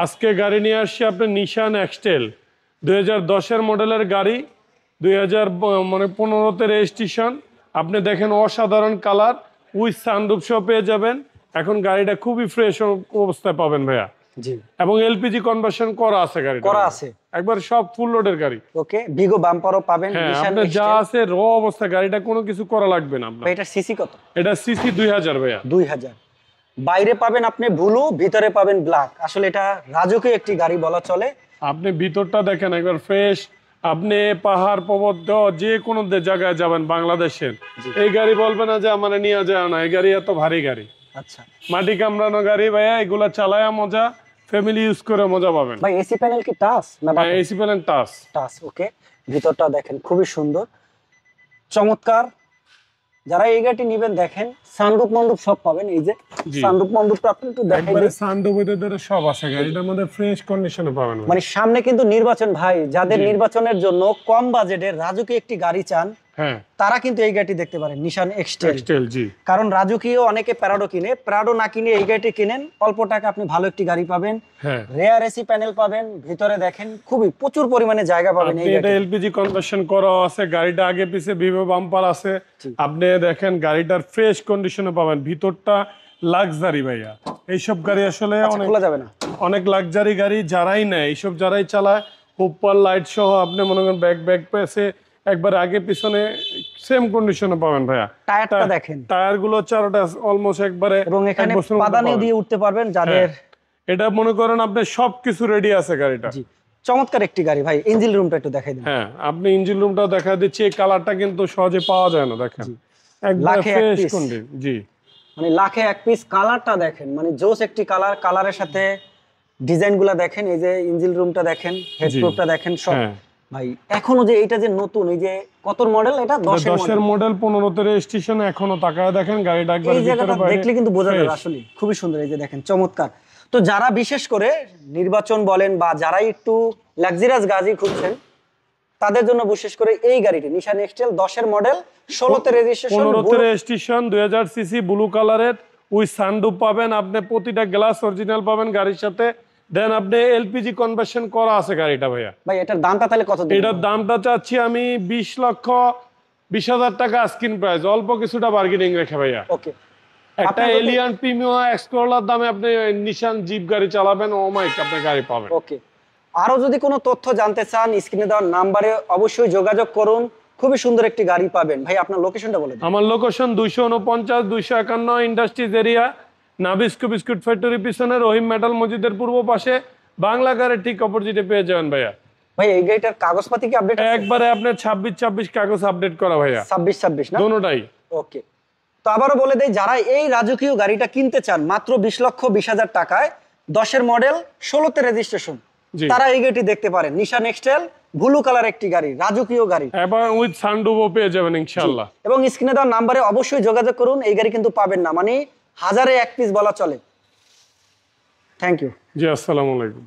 আজকে গাড়ি নিয়ে আসছি আপনার নিশান এক্সটেল 2010-এর মডেলের গাড়ি, 2015-তে রেজিস্ট্রেশন। আপনি দেখেন অসাধারণ কালার, উইথ সানরুফ সহ পেয়ে যাবেন। এখন গাড়িটা খুবই ফ্রেশ অবস্থায় পাবেন ভাইয়া। জি, এবং এলপিজি কনভার্সন করা আছে গাড়ি, করা আছে একবার সব ফুল লোডের গাড়ি। ওকে, ভিগো বাম্পারও পাবেন। হ্যাঁ, নিশান আপনার যা এক্সটেল। আছে র অবস্থা, গাড়িটা কোনো কিছু করা লাগবে না আপনার। ভাই এটা সিসি কত? এটা সিসি 2000 ভাইয়া। 2000। বাইরে পাবেন আপনি ব্লু, ভিতরে পাবেন ব্ল্যাক। আসলে এটা রাজকীয় একটি গাড়ি বলা চলে। আপনি ভিতরটা দেখেন একবার ফ্রেশ। আপনি পাহাড় পর্বত যে কোনো জায়গায় যাবেন বাংলাদেশের, এই গাড়ি বলবে না যে আমার নিয়ে যায় না। এই গাড়ি এত ভারী গাড়ি, আচ্ছা, মাটি কামড়ানো গাড়ি ভাইয়া। এগুলা চালায়া মজা, ফ্যামিলি ইউজ করে মজা পাবেন। ভাই এসি প্যানেল কি টাচ না button? AC panel touch. Touch, okay. ভিতরটা দেখেন খুবই সুন্দর, চমৎকার। যারা এই গাড়িটি নেবেন দেখেন সানরুফ মন্ডপ সব পাবেন। এই যে সানরুফ মন্ডপটা আপনি একটু দেখেন, একবারে সানরুফের সব আছে গাড়িটার মধ্যে, ফ্রেশ কন্ডিশনে পাবেন। মানে সামনে কিন্তু নির্বাচন ভাই, যাদের নির্বাচনের জন্য কম বাজেটের রাজকীয় একটি গাড়ি চান, হ্যাঁ, তারা কিন্তু এই গাড়িটি দেখতে পারেন, নিশান এক্সটেল। জি, কারণ রাজকীয় অনেকে প্যারাডো কিনে, প্যারাডো না কিনে এই গাড়িটি কিনেন, অল্প টাকা আপনি ভালো একটি গাড়ি পাবেন। হ্যাঁ, রেয়ার এসি প্যানেল পাবেন, ভিতরে দেখেন খুবই প্রচুর পরিমাণে জায়গা পাবেন। এই এটা এলপিজি কনভার্সন করা আছে, গাড়িটা আগে পিছে ভিভো বাম্পার আছে। আপনি দেখেন গাড়িটার ফ্রেশ কন্ডিশনে পাবেন। ভিতরটা লাক্সারি ভাইয়া। এইসব গাড়ি আসলে অনেক খোলা যাবে না, অনেক লাক্সারি গাড়ি যারাই নেয়, এইসব যারাই চালায়, উপর লাইট সহ আপনি মনে করেন ব্যাক পেছে একবার আগে পিছনে সেম কন্ডিশনে পাবেন ভাইয়া। টায়ারটা দেখেন, টায়ার গুলো চারটা অলমোস্ট একবারে, এবং এখানে পাদানিও দিয়ে উঠতে পারবেন যাদের। এটা মনে করেন আপনি সবকিছু রেডি আছে গাড়িটা। চমৎকার একটি গাড়ি ভাই। ইঞ্জিন রুমটা একটু দেখাই দিন। হ্যাঁ, আপনি ইঞ্জিন রুমটাও দেখা দিচ্ছি। এই কালারটা কিন্তু সহজে পাওয়া যায় না, দেখেন একবার ফ্রেশ কন্ডিশন। জি, মানে লাখে এক পিস। কালারটা দেখেন, মানে জোস একটি কালার। কালারের সাথে ডিজাইনগুলো দেখেন। এই যে ইঞ্জিন রুমটা দেখেন, হেডপ্রুফটা দেখেন সব। ভাই এখনো যে এইটা যে নতুন, এই যে কত মডেল? এটা 10-এর মডেল, 15-তে রেজিস্ট্রেশন। এখনো তাকায় দেখেন গাড়িটা একবার, এই জায়গাটা দেখলে কিন্তু বোঝা যাবে আসলে খুবই সুন্দর। এই যে দেখেন চমৎকার। তো যারা বিশেষ করে নির্বাচন বলেন বা যারা একটু লাক্সারিয়াস গাড়ি খুঁজছেন, তাদের জন্য বিশেষ করে এই গাড়িটি নিশান এক্সটেল 10-এর মডেল, 16-তে রেজিস্ট্রেশন, 15-তে রেজিস্ট্রেশন, 2000 সিসি, ব্লু কালারের, উইথ সানরুফ পাবেন। আপনি প্রতিটা গ্লাস অরিজিনাল পাবেন গাড়ির সাথে। দেন আপনি এলপিজি কনভার্সন করা আছে গাড়িটা ভাইয়া। ভাই এটার দামটা তাহলে কত দিবেন? এটার দামটা চাচ্ছি আমি 20,20,000 টাকা স্ক্রিন প্রাইস, অল্প কিছুটা বার্গেনিং রেখে ভাইয়া। ওকে, একটা এলিয়ান প্রিমিয়াম এক্সকোলার দামে আপনি নিশান জিপ গাড়ি চালাবেন, ও মাইক আপনি গাড়ি পাবেন। ওকে, আরো যদি কোনো তথ্য জানতে চান, স্ক্রিনে দেওয়া নাম্বারে অবশ্যই যোগাযোগ করুন। খুবই সুন্দর একটি গাড়ি পাবেন। ভাই আপনার লোকেশনটা বলে দিন। আমার location 249-251 industries area, Nabisco biscuit factory পিছনে, রহিম মেটাল মসজিদের পূর্ব পাশে, বাংলা গাড়ির ঠিক অপোজিটে পেয়ে যাবেন ভাইয়া। ভাই এই গাড়িটার কাগজপাতি কি আপডেট আছে? একবারে আপনার 26 কাগজ আপডেট করা ভাইয়া। 26 না? দোনোটাই। ওকে, তো আবারও বলে দেই, যারা এই রাজকীয় গাড়িটা কিনতে চান মাত্র 20,20,000 টাকায়, 10-এর মডেল, 16-তে রেজিস্ট্রেশন, তারা এই গাড়িটি দেখতে পারেন। নিশান এক্সটেল, ব্লু কালার একটি গাড়ি, রাজকীয় গাড়ি, এবং উইথ সানরুফও পেয়ে যাবেন ইনশাআল্লাহ। এবং স্ক্রিনে দেওয়া নাম্বারে অবশ্যই যোগাযোগ করুন। এই গাড়ি কিন্তু পাবেন না, মানে হাজারে এক পিস বলা চলে। Thank you. জি, আসসালামু আলাইকুম।